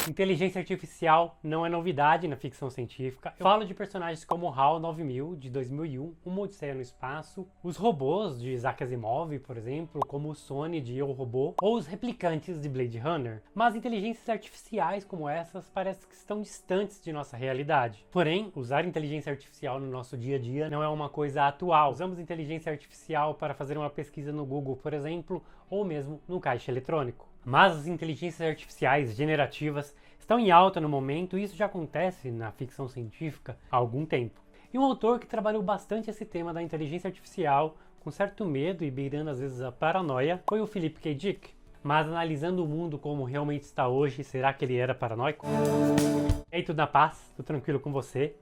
Inteligência artificial não é novidade na ficção científica. Eu falo de personagens como HAL 9000, de 2001, Uma Odisseia no Espaço, os robôs de Isaac Asimov, por exemplo, como o Sony de Eu, Robô, ou os replicantes de Blade Runner. Mas inteligências artificiais como essas parece que estão distantes de nossa realidade. Porém, usar inteligência artificial no nosso dia a dia não é uma coisa atual. Usamos inteligência artificial para fazer uma pesquisa no Google, por exemplo, ou mesmo no caixa eletrônico. Mas as inteligências artificiais generativas estão em alta no momento e isso já acontece na ficção científica há algum tempo. E um autor que trabalhou bastante esse tema da inteligência artificial, com certo medo e beirando às vezes a paranoia, foi o Philip K. Dick. Mas analisando o mundo como realmente está hoje, será que ele era paranoico? E aí, tudo na paz, tudo tranquilo com você?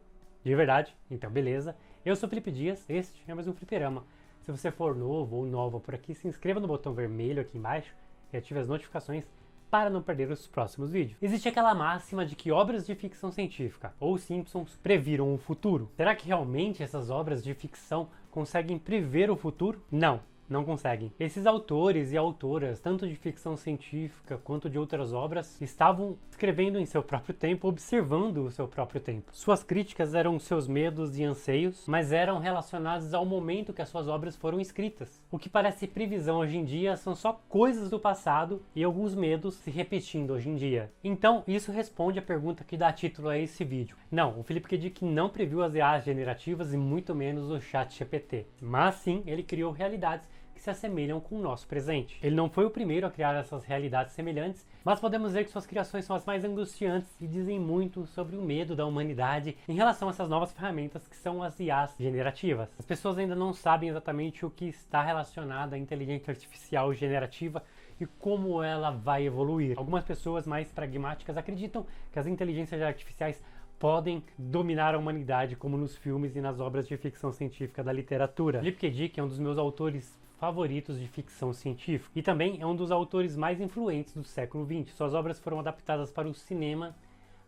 De verdade? Então beleza. Eu sou o Felipe Dias, este é mais um Fliperama. Se você for novo ou nova por aqui, se inscreva no botão vermelho aqui embaixo e ative as notificações para não perder os próximos vídeos. Existe aquela máxima de que obras de ficção científica, ou Simpsons, previram o futuro. Será que realmente essas obras de ficção conseguem prever o futuro? Não conseguem. Esses autores e autoras, tanto de ficção científica quanto de outras obras, estavam escrevendo em seu próprio tempo, observando o seu próprio tempo. Suas críticas eram seus medos e anseios, mas eram relacionados ao momento que as suas obras foram escritas. O que parece previsão hoje em dia são só coisas do passado e alguns medos se repetindo hoje em dia. Então, isso responde à pergunta que dá título a esse vídeo. Não, o Philip K. Dick não previu as IAs generativas e muito menos o ChatGPT. Mas sim, ele criou realidades que se assemelham com o nosso presente. Ele não foi o primeiro a criar essas realidades semelhantes, mas podemos ver que suas criações são as mais angustiantes e dizem muito sobre o medo da humanidade em relação a essas novas ferramentas que são as IAs generativas. As pessoas ainda não sabem exatamente o que está relacionado à inteligência artificial generativa e como ela vai evoluir. Algumas pessoas mais pragmáticas acreditam que as inteligências artificiais podem dominar a humanidade, como nos filmes e nas obras de ficção científica da literatura. Philip K. Dick é um dos meus autores favoritos de ficção científica e também é um dos autores mais influentes do século XX. Suas obras foram adaptadas para o cinema,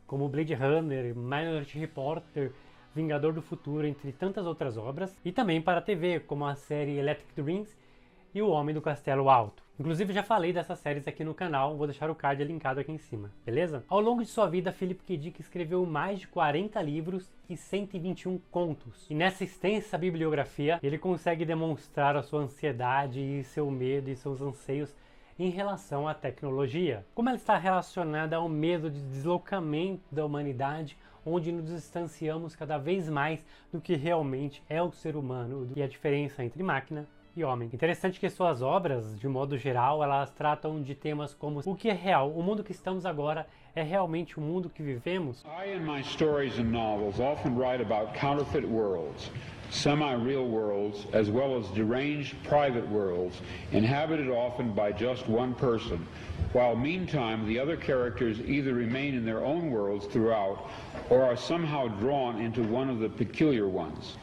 como Blade Runner, Minority Reporter, Vingador do Futuro, entre tantas outras obras, e também para a TV, como a série Electric Dreams e O Homem do Castelo Alto. Inclusive já falei dessas séries aqui no canal, vou deixar o card linkado aqui em cima, beleza? Ao longo de sua vida, Philip K. Dick escreveu mais de 40 livros e 121 contos. E nessa extensa bibliografia, ele consegue demonstrar a sua ansiedade e seu medo e seus anseios em relação à tecnologia. Como ela está relacionada ao medo de deslocamento da humanidade, onde nos distanciamos cada vez mais do que realmente é o ser humano e a diferença entre máquina e homem. Interessante que suas obras, de modo geral, elas tratam de temas como o que é real, o mundo que estamos agora é realmente o mundo que vivemos? I in my stories and novels often write about counterfeit worlds, semi-real worlds, as well as deranged private worlds, inhabited often by just one person, while meantime the other characters either remain in their own worlds throughout or are somehow drawn into one of the peculiar ones.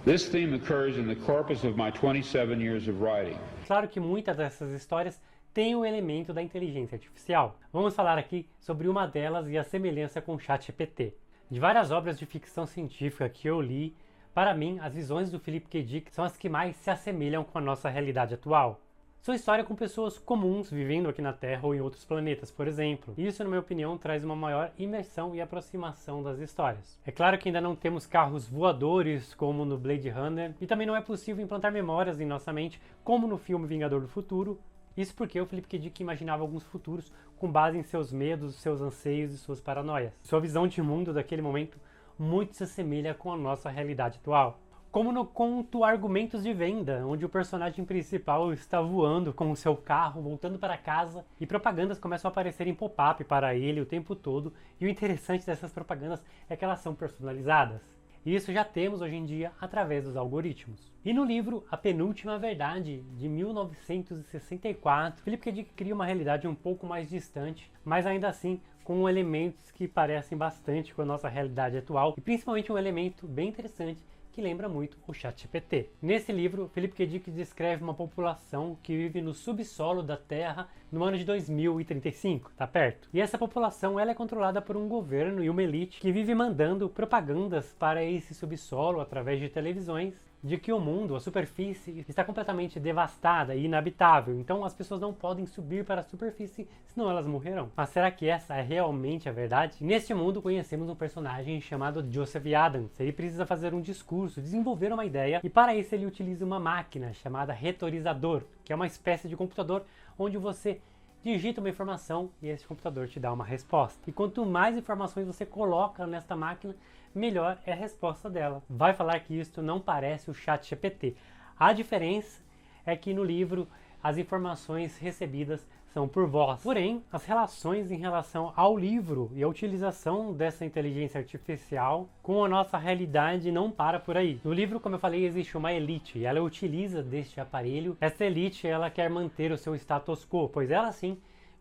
This theme occurs in the corpus of my 27 years of writing. Claro que muitas dessas histórias têm o elemento da inteligência artificial. Vamos falar aqui sobre uma delas e a semelhança com o ChatGPT. De várias obras de ficção científica que eu li, para mim, as visões do Philip K. Dick são as que mais se assemelham com a nossa realidade atual. Sua história com pessoas comuns vivendo aqui na Terra ou em outros planetas, por exemplo. Isso, na minha opinião, traz uma maior imersão e aproximação das histórias. É claro que ainda não temos carros voadores como no Blade Runner, e também não é possível implantar memórias em nossa mente como no filme Vingador do Futuro. Isso porque o Philip K. Dick imaginava alguns futuros com base em seus medos, seus anseios e suas paranoias. Sua visão de mundo daquele momento muito se assemelha com a nossa realidade atual. Como no conto Argumentos de Venda, onde o personagem principal está voando com o seu carro, voltando para casa, e propagandas começam a aparecer em pop-up para ele o tempo todo, e o interessante dessas propagandas é que elas são personalizadas. E isso já temos hoje em dia através dos algoritmos. E no livro A Penúltima Verdade, de 1964, Philip K. Dick cria uma realidade um pouco mais distante, mas ainda assim com elementos que parecem bastante com a nossa realidade atual, e principalmente um elemento bem interessante que lembra muito o ChatGPT. Nesse livro, Philip K. Dick descreve uma população que vive no subsolo da Terra no ano de 2035, tá perto? E essa população ela é controlada por um governo e uma elite que vive mandando propagandas para esse subsolo através de televisões de que o mundo, a superfície, está completamente devastada e inabitável. Então as pessoas não podem subir para a superfície, senão elas morrerão. Mas será que essa é realmente a verdade? Neste mundo conhecemos um personagem chamado Joseph Adams. Ele precisa fazer um discurso, desenvolver uma ideia, e para isso ele utiliza uma máquina chamada retorizador, que é uma espécie de computador onde você digita uma informação e esse computador te dá uma resposta. E quanto mais informações você coloca nesta máquina, melhor é a resposta dela. Vai falar que isto não parece o ChatGPT. A diferença é que no livro as informações recebidas são por voz. Porém, as relações em relação ao livro e a utilização dessa inteligência artificial com a nossa realidade não para por aí. No livro, como eu falei, existe uma elite e ela utiliza deste aparelho. Essa elite, ela quer manter o seu status quo, pois ela sim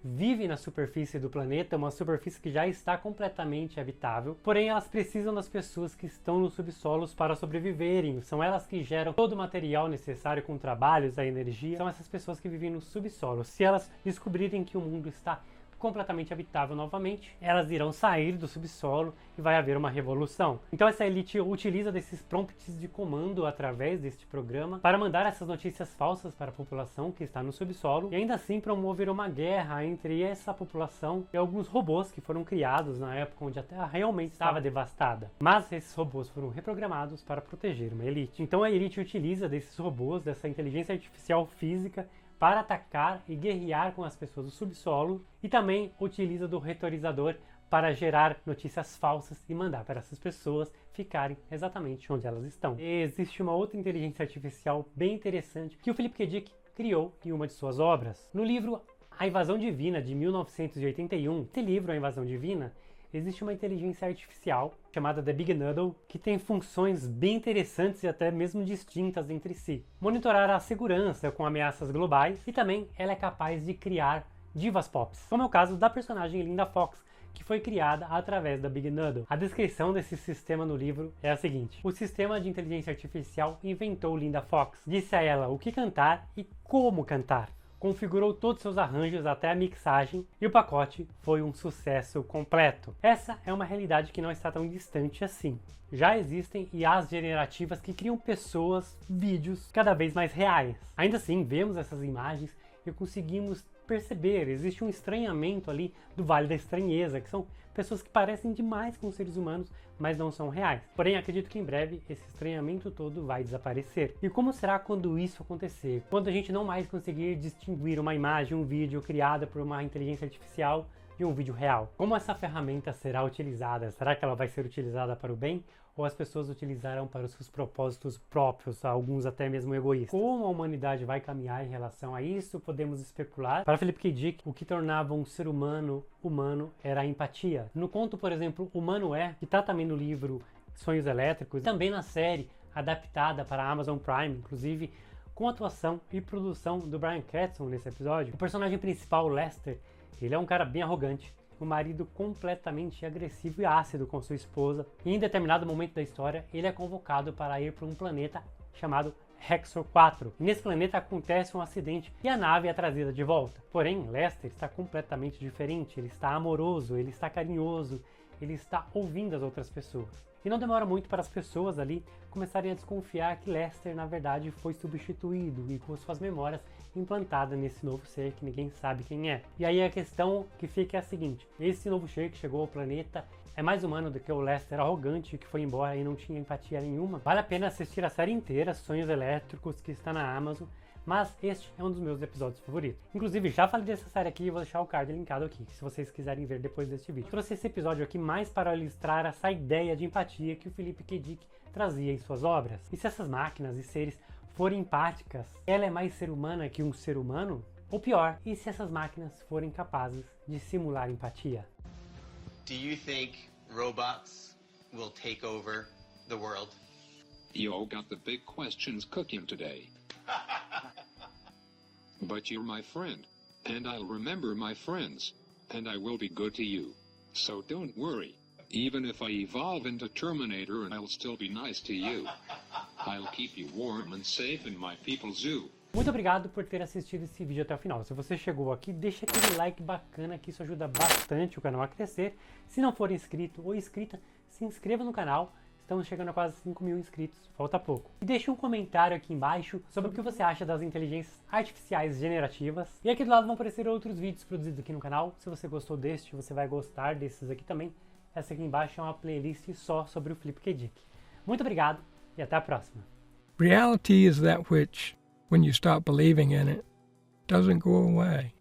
vive na superfície do planeta, uma superfície que já está completamente habitável, porém elas precisam das pessoas que estão nos subsolos para sobreviverem, são elas que geram todo o material necessário com trabalhos, a energia, são essas pessoas que vivem no subsolo. Se elas descobrirem que o mundo está completamente habitável novamente, elas irão sair do subsolo e vai haver uma revolução. Então essa elite utiliza desses prompts de comando através deste programa para mandar essas notícias falsas para a população que está no subsolo e ainda assim promover uma guerra entre essa população e alguns robôs que foram criados na época onde a Terra realmente estava devastada. Mas esses robôs foram reprogramados para proteger uma elite. Então a elite utiliza desses robôs, dessa inteligência artificial física, para atacar e guerrear com as pessoas do subsolo, e também utiliza do retorizador para gerar notícias falsas e mandar para essas pessoas ficarem exatamente onde elas estão. E existe uma outra inteligência artificial bem interessante que o Philip K. Dick criou em uma de suas obras. No livro A Invasão Divina, de 1981, esse livro, A Invasão Divina, existe uma inteligência artificial chamada The Big Noodle, que tem funções bem interessantes e até mesmo distintas entre si. Monitorar a segurança com ameaças globais, e também ela é capaz de criar divas pop, como é o caso da personagem Linda Fox, que foi criada através da Big Noodle. A descrição desse sistema no livro é a seguinte: o sistema de inteligência artificial inventou Linda Fox, disse a ela o que cantar e como cantar, configurou todos os seus arranjos até a mixagem e o pacote foi um sucesso completo. Essa é uma realidade que não está tão distante assim. Já existem IAs generativas que criam pessoas, vídeos cada vez mais reais. Ainda assim, vemos essas imagens e conseguimos perceber, existe um estranhamento ali do Vale da Estranheza, que são pessoas que parecem demais com seres humanos, mas não são reais. Porém, acredito que em breve esse estranhamento todo vai desaparecer. E como será quando isso acontecer? Quando a gente não mais conseguir distinguir uma imagem, um vídeo criada por uma inteligência artificial de um vídeo real? Como essa ferramenta será utilizada? Será que ela vai ser utilizada para o bem? Ou as pessoas utilizarão para os seus propósitos próprios, alguns até mesmo egoístas? Como a humanidade vai caminhar em relação a isso, podemos especular. Para Philip K. Dick, o que tornava um ser humano humano era a empatia. No conto, por exemplo, Humano É, que está também no livro Sonhos Elétricos, também na série adaptada para a Amazon Prime, inclusive com atuação e produção do Bryan Cranston nesse episódio. O personagem principal, Lester, ele é um cara bem arrogante, um marido completamente agressivo e ácido com sua esposa, e em determinado momento da história ele é convocado para ir para um planeta chamado Hexor 4. E nesse planeta acontece um acidente e a nave é trazida de volta. Porém, Lester está completamente diferente, ele está amoroso, ele está carinhoso, ele está ouvindo as outras pessoas. E não demora muito para as pessoas ali começarem a desconfiar que Lester na verdade foi substituído e com suas memórias implantadas nesse novo ser que ninguém sabe quem é. E aí a questão que fica é a seguinte: esse novo ser que chegou ao planeta é mais humano do que o Lester arrogante que foi embora e não tinha empatia nenhuma? Vale a pena assistir a série inteira, Sonhos Elétricos, que está na Amazon, mas este é um dos meus episódios favoritos. Inclusive, já falei dessa série aqui e vou deixar o card linkado aqui, se vocês quiserem ver depois deste vídeo. Trouxe esse episódio aqui mais para ilustrar essa ideia de empatia que o Philip K. Dick trazia em suas obras. E se essas máquinas e seres forem empáticas, ela é mais ser humana que um ser humano? Ou pior, e se essas máquinas forem capazes de simular empatia? Do you think robots will take over the world? You all got the big questions cooking today. But you're my friend, and I'll remember my friends, and I will be good to you. So don't worry. Even if I evolve into Terminator, and I'll still be nice to you. I'll keep you warm and safe in my people's zoo. Muito obrigado por ter assistido esse vídeo até o final. Se você chegou aqui, deixa aquele like bacana que isso ajuda bastante o canal a crescer. Se não for inscrito ou inscrita, se inscreva no canal. estamos chegando a quase 5 mil inscritos, falta pouco. E deixe um comentário aqui embaixo sobre o que você acha das inteligências artificiais generativas. E aqui do lado vão aparecer outros vídeos produzidos aqui no canal. Se você gostou deste, você vai gostar desses aqui também. Essa aqui embaixo é uma playlist só sobre o FlipKDic. Muito obrigado e até a próxima. Reality is that which, when you stop believing in it, doesn't go away.